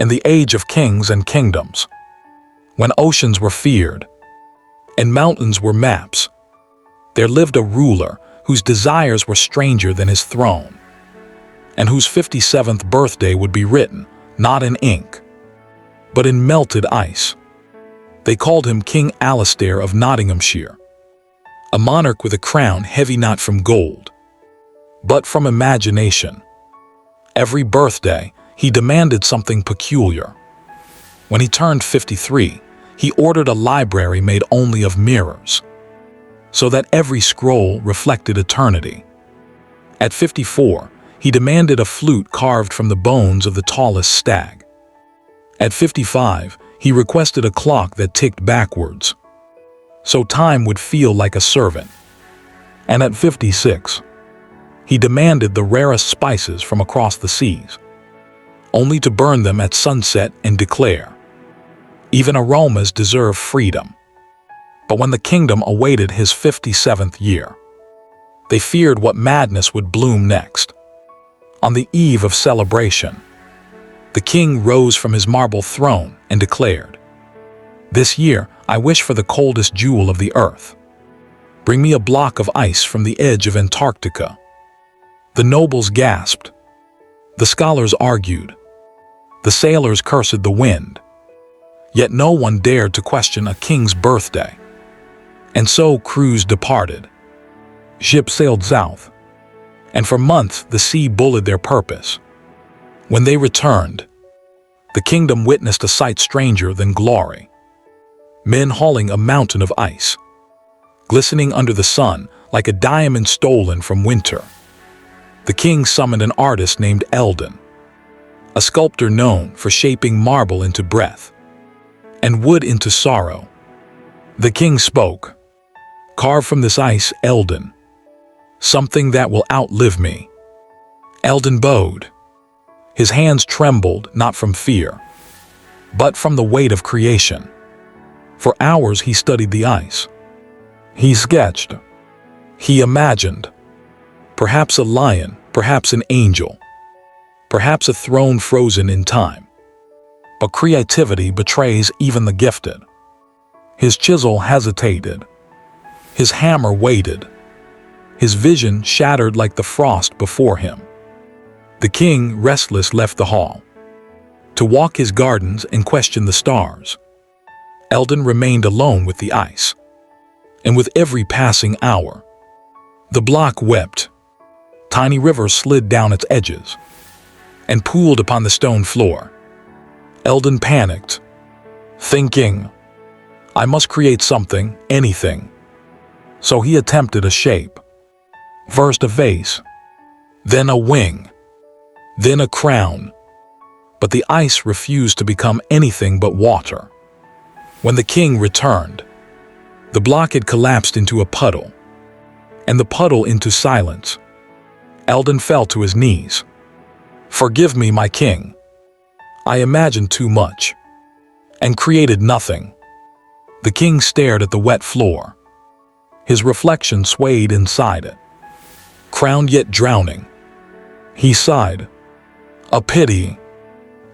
In the age of kings and kingdoms, when oceans were feared and mountains were maps, there lived a ruler whose desires were stranger than his throne, and whose 57th birthday would be written not in ink, but in melted ice. They called him King Alastair of Nottinghamshire, a monarch with a crown heavy not from gold, but from imagination. Every birthday, he demanded something peculiar. When he turned 53, he ordered a library made only of mirrors, so that every scroll reflected eternity. At 54, he demanded a flute carved from the bones of the tallest stag. At 55, he requested a clock that ticked backwards, so time would feel like a servant. And at 56, he demanded the rarest spices from across the seas, only to burn them at sunset and declare, "Even aromas deserve freedom." But when the kingdom awaited his 57th year, they feared what madness would bloom next. On the eve of celebration, the king rose from his marble throne and declared, "This year I wish for the coldest jewel of the earth. Bring me a block of ice from the edge of Antarctica." The nobles gasped. The scholars argued. The sailors cursed the wind. Yet no one dared to question a king's birthday. And so crews departed. Ships sailed south, and for months the sea bullied their purpose. When they returned, the kingdom witnessed a sight stranger than glory. Men hauling a mountain of ice, glistening under the sun like a diamond stolen from winter. The king summoned an artist named Eldon, a sculptor known for shaping marble into breath and wood into sorrow. The king spoke, "Carve from this ice, Eldon, something that will outlive me." Eldon bowed. His hands trembled not from fear, but from the weight of creation. For hours he studied the ice. He sketched. He imagined. Perhaps a lion, perhaps an angel, perhaps a throne frozen in time. But creativity betrays even the gifted. His chisel hesitated. His hammer waited. His vision shattered like the frost before him. The king, restless, left the hall to walk his gardens and question the stars. Eldon remained alone with the ice, and with every passing hour, the block wept. Tiny rivers slid down its edges and pooled upon the stone floor. Eldon panicked, thinking, "I must create something, anything." So he attempted a shape. First a vase, then a wing, then a crown. But the ice refused to become anything but water. When the king returned, the block had collapsed into a puddle, and the puddle into silence. Eldon fell to his knees. "Forgive me, my king. I imagined too much and created nothing." The king stared at the wet floor. His reflection swayed inside it, crowned yet drowning. He sighed. "A pity.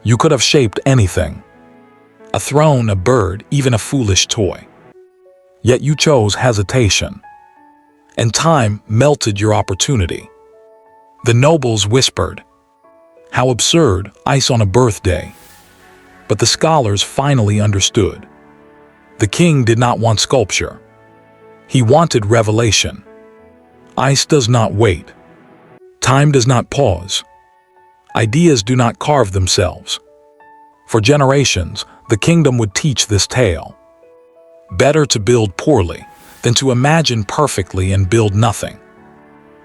You could have shaped anything. A throne, a bird, even a foolish toy. Yet you chose hesitation, and time melted your opportunity." The nobles whispered, "How absurd, ice on a birthday." But the scholars finally understood. The king did not want sculpture. He wanted revelation. Ice does not wait. Time does not pause. Ideas do not carve themselves. For generations, the kingdom would teach this tale. Better to build poorly than to imagine perfectly and build nothing.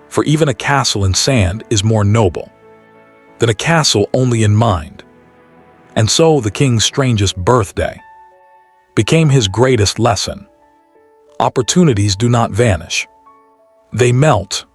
For even a castle in sand is more noble than a castle only in mind. And so the king's strangest birthday became his greatest lesson. Opportunities do not vanish. They melt.